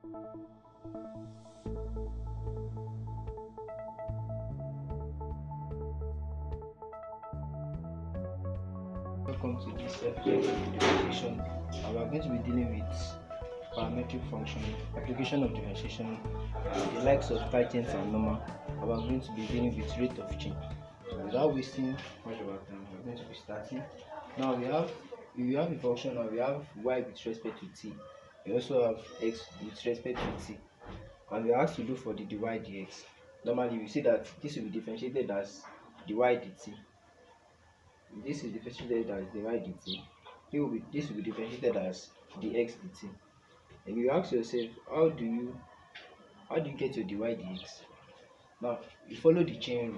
Welcome to this differentiation. We are going to be dealing with parametric function, application of differentiation, the likes of tangent and normal. We are going to be dealing with rate of change. So without wasting much of our time, we are going to be starting. Now we have a function. Now we have y with respect to t. We also have x with respect to t, and we are asked to look for the dy dx. Normally we see that this will be differentiated as dy dt. This is differentiated as dy dt. This will be differentiated as dx dt. And you ask yourself, how do you get your dy dx? Now you follow the chain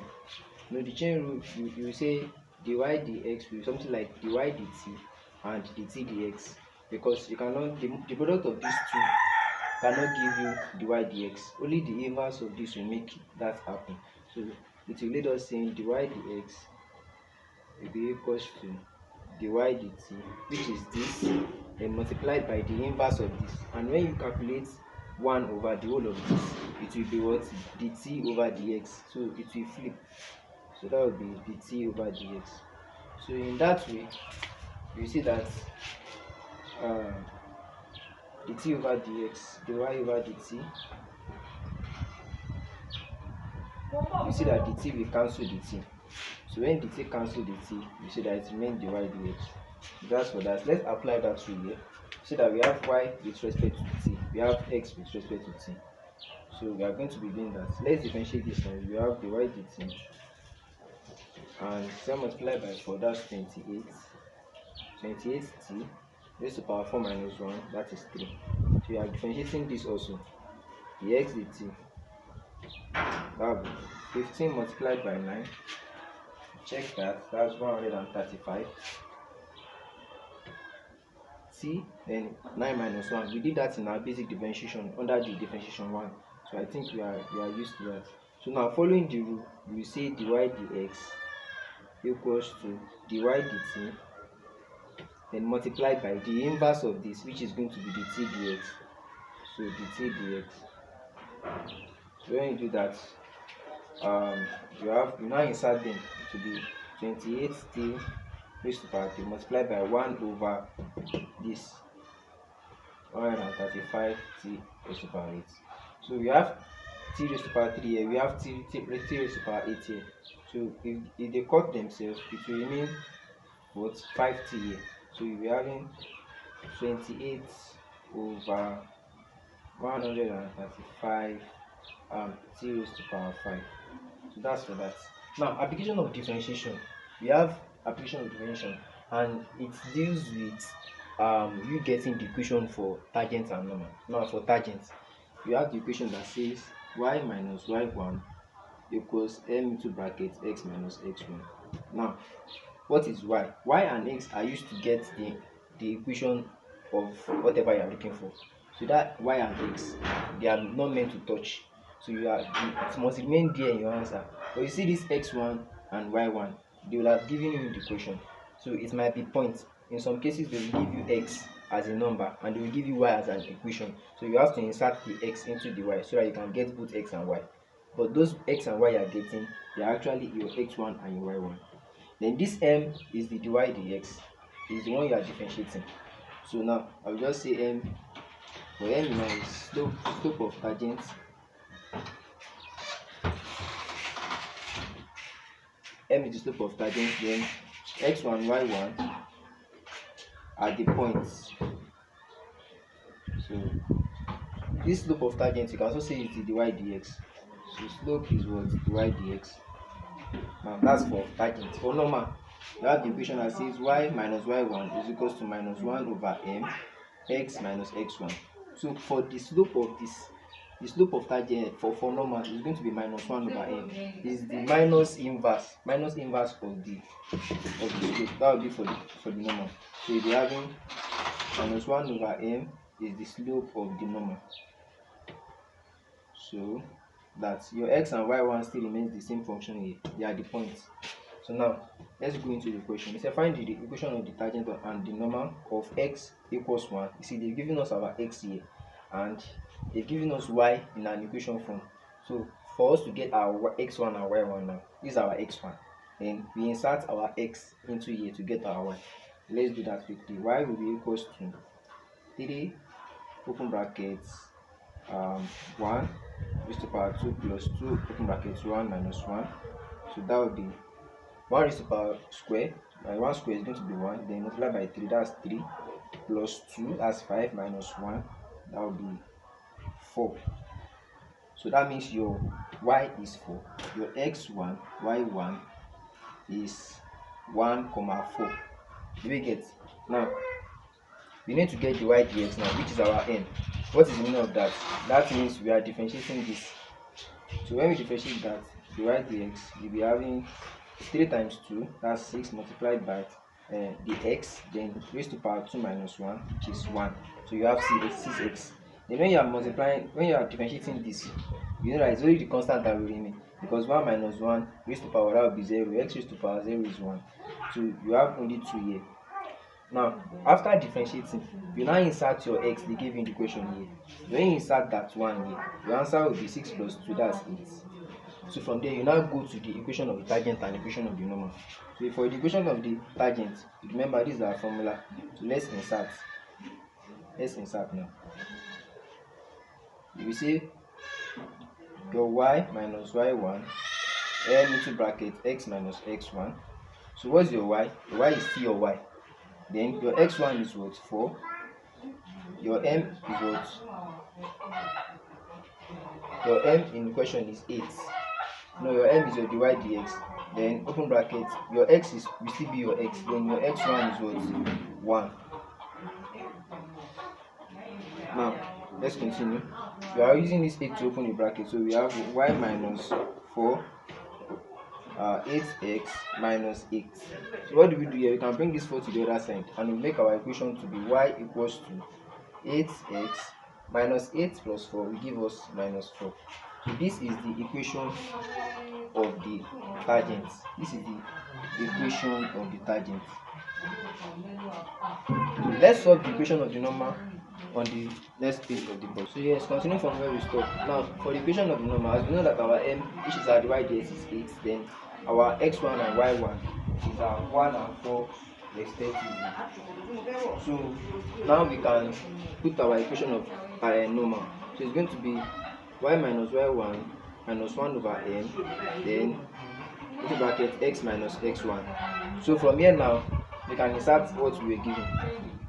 rule. The chain rule, you say dy dx will be something like dy dt and dt dx, because you cannot the product of these two cannot give you dy dx. Only the inverse of this will make that happen. So it will lead us saying dy dx will be equals to dy dt, which is this, then multiplied by the inverse of this. And when you calculate 1 over the whole of this, it will be what? Dt over dx. So it will flip. So that will be dt over dx. So in that way, you see that dt over dx, dy over dt, you see that dt will cancel dt. So when dt cancel dt, you see that it remains dy dx. That's for that. Let's apply that rule here. See that we have y with respect to t, we have x with respect to t. So we are going to be doing that. Let's differentiate this one. We have dy dt, and 7 multiplied by 4, that's 28. 28t raised to power 4 minus 1, that is 3. So we are differentiating this also. The x dt, that will be 15 multiplied by 9. Check that, that's 135. T, then 9 minus 1. We did that in our basic differentiation under the differentiation 1. So I think we are used to that. So now following the rule, we will say dy dx equals to dy dt, then multiplied by the inverse of this, which is going to be dt dx. So dt dx. So when you do that, you now insert them to be 28t raised to power 3 multiplied by 1 over this 135t raised to power 8. So we have t raised to power 3 here, we have t raised to power 8 here. So if they cut themselves, it will remain what? 5t here. So you'll be having 28 over 135 t raised to power 5. So that's for that. Now, application of differentiation. We have application of differentiation, and it deals with you getting the equation for tangent and normal. Now, for tangent, you have the equation that says y minus y1 equals m into bracket x minus x1. Now, what is y? Y and x are used to get the equation of whatever you are looking for. So that y and x, they are not meant to touch. So it must remain there in your answer. But you see this x1 and y1, they will have given you the equation. So it might be points. In some cases, they will give you x as a number and they will give you y as an equation. So you have to insert the x into the y so that you can get both x and y. But those x and y you are getting, they are actually your x1 and your y1. Then this m is the dy dx, is the one you are differentiating. So now I will just say m, for m now is slope of tangent m is the slope of tangent, then x1, y1 are the points. So this slope of tangent, you can also say it's the dy dx. So slope is what? Dy dx. Now that's for tangent. For normal, you have the equation that says y minus y1 is equals to minus 1 over m x minus x1. So for the slope of this, the slope of tangent for normal is going to be minus 1 over m. Is the minus inverse of the slope. That will be for the normal. So you'll be having minus 1 over m is the slope of the normal. So that your x and y1 still remains the same function here. They are the points. So now let's go into the equation. It says find the equation of the tangent and the normal of x equals 1. You see, they've given us our x here. and they've given us y in an equation form. So for us to get our x1 and y1 now, this is our x1. Then we insert our x into here to get our y. Let's do that quickly. Y will be equals to 3 open brackets 1 raised to power 2 plus 2 open brackets 1 minus 1. So that would be 1 raised to power square. My 1 square is going to be 1. Then multiply by 3, that's 3 plus 2, that's 5 minus 1, that would be 4. So that means your y is 4, your x1, y1 is 1, 4. Do we get? Now we need to get the y dx now, which is our n. What is the meaning of that? That means we are differentiating this. So when we differentiate that, the y dx, you'll be having 3 times 2, that's 6, multiplied by the x, then raised to power 2 minus 1, which is 1. So you have 6x. Then when you are multiplying, when you are differentiating this, you know that it's only the constant that will remain, because 1 minus 1 raised to power, that will be 0, x raised to power 0 is 1. So you have only 2 here. Now after differentiating, you now insert your x they gave you in the equation here. When you insert that 1 here, your answer will be 6 plus 2, that's 8. So from there you now go to the equation of the tangent and equation of the normal. So for the equation of the tangent, remember this is our formula. So let's insert now. You will say your y minus y1 m into bracket x minus x1. So what's your y? Your y is still your y. Then your x1 is what? 4. Your m is what? Your m in question is 8. No, your m is your dy dx. Then open bracket, your x will still be your x. Then your x1 is what? 1. Now let's continue. We are using this 8 to open the bracket, so we have y minus 4 8x minus 8. So what do we do here? We can bring this 4 to the other side and we make our equation to be y equals to 8x minus 8 plus 4 will give us minus 4. So this is the equation of the tangent. This is the equation of the tangent. So let's solve the equation of the normal on the next page of the book. So yes, continuing from where we stopped. Now for the equation of the normal, as we know that our m, which is our dy dx, is 8, then our x1 and y1 is our 1 and 4 respectively. So now we can put our equation of normal. So it's going to be y minus y1 minus 1 over m, then into bracket x minus x1. So from here now we can insert what we were given.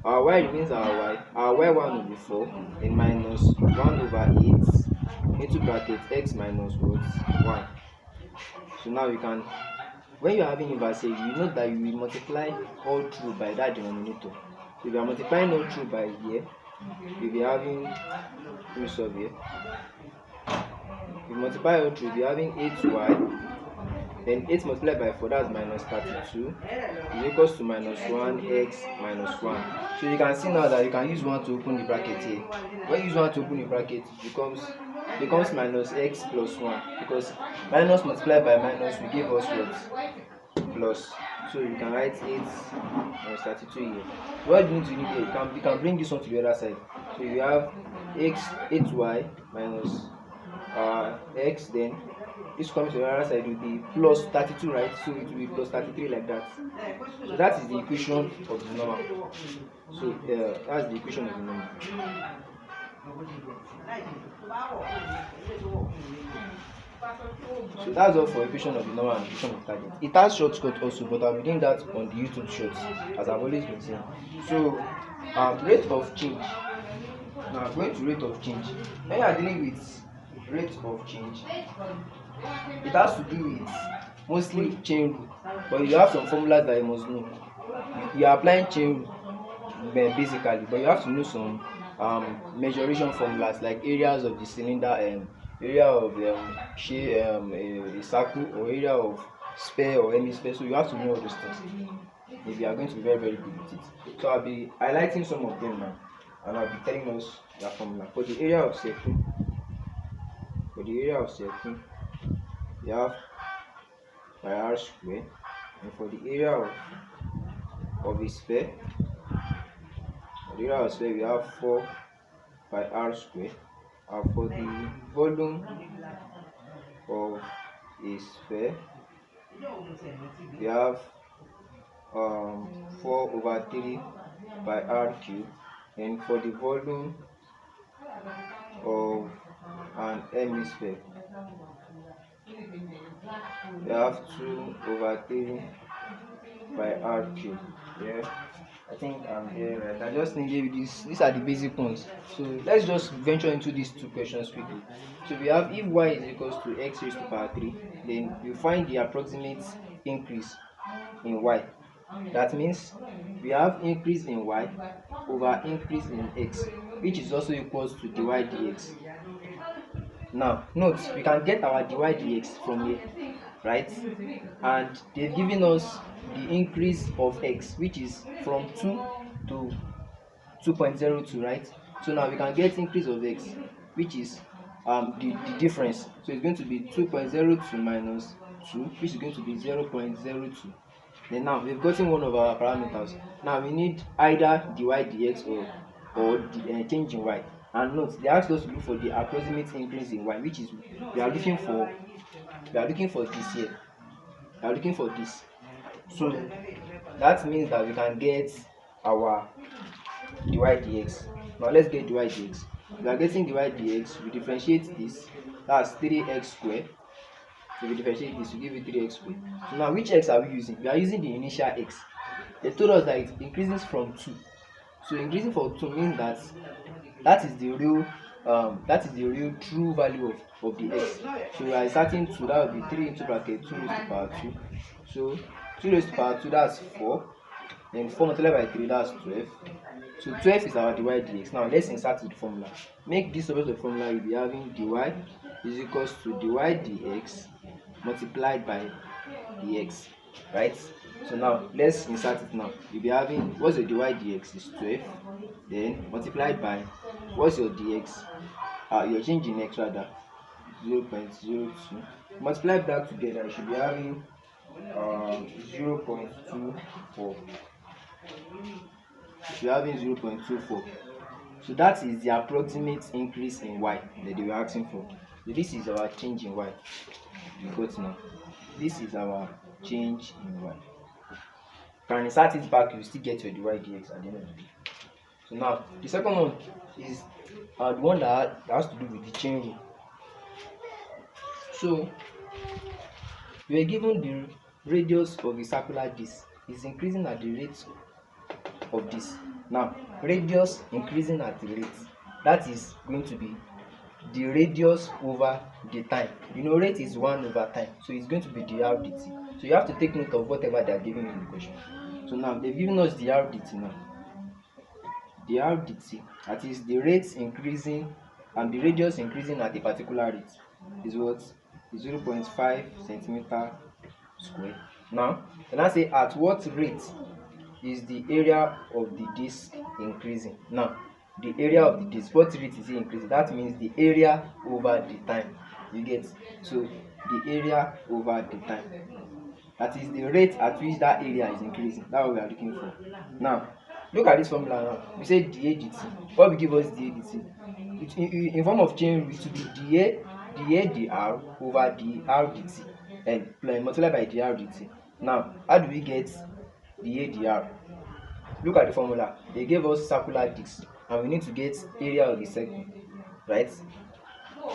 Our y remains our y. Our y1 will be 4, then minus 1 over 8 into bracket x minus what? 1. So now you can, when you are having inverse, you know that you will multiply all through by that denominator. So if you are multiplying all through by here, you'll be having, let me solve here. If you multiply all through, you'll be having 8y. Then 8 multiplied by 4, that's minus 32, is equals to minus 1x minus 1. So you can see now that you can use 1 to open the bracket here. When you use 1 to open the bracket, it becomes minus x plus 1, because minus multiplied by minus will give us what? Plus. So you can write 8 minus 32 here. So what you need to do here, you can bring this one to the other side. So you have 8y minus x, then this coming to the other side will be plus 32, right? So it will be plus 33 like that. So that is the equation of the normal. So that's the equation of the normal. So that's all for equation of the normal and equation of tangent. It has shortcut also, but I'll be doing that on the YouTube shorts, as I've always been saying. So rate of change. Now going to rate of change. When you are dealing with rate of change, it has to do with mostly chain rule, but you have some formulas that you must know. You are applying chain rule basically, but you have to know some measuration formulas like areas of the cylinder, area of a circle, or area of sphere or hemisphere. So you have to know all those things if you are going to be very, very good with it. So I'll be highlighting some of them now, and I'll be telling us the formula. For the area of circle, you have pi r square, and for the area of a sphere, we have 4 by r square. For the volume of a sphere, we have 4/3 by r cube, and for the volume of an hemisphere, we have 2/3 by r cube. Yeah, I think I'm here right. I just need you this. These are the basic ones. So let's just venture into these two questions quickly. So we have, if y is equals to x raised to power 3, then you find the approximate increase in y. That means we have increase in y over increase in x, which is also equals to dy dx. Now note, we can get our dy dx from here, right? And they've given us the increase of x, which is from 2 to 2.02, right? So now we can get increase of x, which is the difference. So it's going to be 2.02 minus 2, which is going to be 0.02. Then now we've gotten one of our parameters. Now we need either dy dx or the change in y. And note, they asked us to look for the approximate increase in y, which is we are looking for this here. We are looking for this. So that means that we can get our dy dx. Now let's get dy dx. We are getting dy dx. We differentiate this. That's 3x squared. If we differentiate this, we give it 3x squared. So now which x are we using? We are using the initial x. They told us that it increases from 2. So increasing from 2 means that is the real true value of the x. So we are inserting 2, that will be 3 into bracket 2 raised to power 2. So 2 raised to power 2, that's 4. Then 4 multiplied by 3, that's 12. So 12 is our dy dx. Now let's insert the formula. Make this subject of formula, you'll be having dy is equals to dy dx multiplied by dx, right? So now let's insert it now. You'll be having, what's your dy dx is 12, then multiplied by, what's your dx? You're changing x rather, 0.02. Multiply that together, you should be having 0.24. You're having 0.24. So that is the approximate increase in y that they were asking for. So this is our change in y. You got now. This is our change in y. Can insert it back, you still get your dy dx at the end of the day. So now the second one is the one that has to do with the chain rule. So we are given the radius of a circular disc is increasing at the rate of this. Now radius increasing at the rate, that is going to be the radius over the time. You know, rate is 1 over time, so it's going to be the r dt. So you have to take note of whatever they are giving you in the question. So now they've given us the r dt. Now the r dt, that is the rate increasing and the radius increasing at a particular rate, is what? Is 0.5 centimeter square. Now can I say at what rate is the area of the disc increasing? Now the area of the disc, what rate is it increasing? That means the area over the time. You get? So the area over the time, that is the rate at which that area is increasing. That's what we are looking for. Now look at this formula now. We say dA dt. What will give us dA dt? In form of chain rule, it will be dA dr over dr dt, and multiplied by dr dt. Now how do we get dA dr? Look at the formula. They gave us circular disc and we need to get area of the circle, right?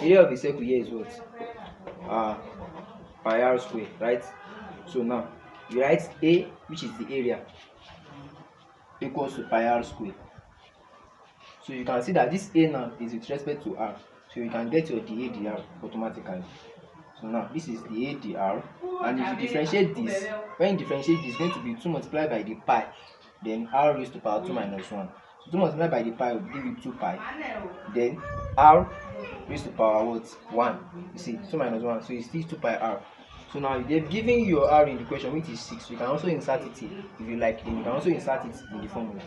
Area of the circle here is what? Pi r square, right? So now we write A, which is the area, equals to pi r square. So you can see that this A now is with respect to r, so you can get your dA dr automatically. So now this is dA dr, and if you differentiate this, when you differentiate this, it's going to be 2 multiplied by the pi, then r raised to power 2 minus 1. So 2 multiplied by the pi will give you 2 pi, then r raised to power what? 1. You see, 2 minus 1, so it's still 2 pi r. So now they've given you your r in the question, which is 6. You can also insert it here if you like. Then you can also insert it in the formula.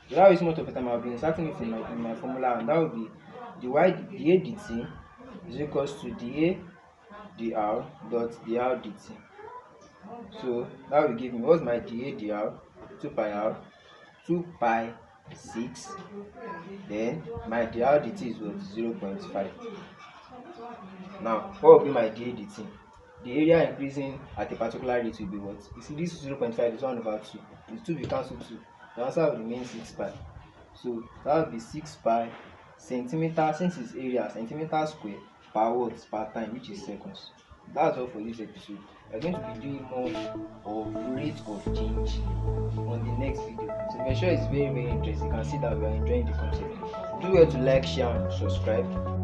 Without wasting much of the time, I'll be inserting it in my formula, and that will be dA dt is equals to dA dr dot dr dt. So that will give me, what's my dA dr? 2 pi r, 2 pi 6, then my dr dt is what? 0.5. Now what will be my dA dt? The area increasing at a particular rate will be what? You see this 0.5 is 1/2. The 2 will cancel 2. The answer will remain 6 pi. So that will be 6 pi centimeter, since it's area, centimeter square per what? Per time, which is seconds. That's all for this episode. We're going to be doing more of rate of change on the next video. So make sure it's very interesting. You can see that we are enjoying the concept. Do well to like, share, and subscribe.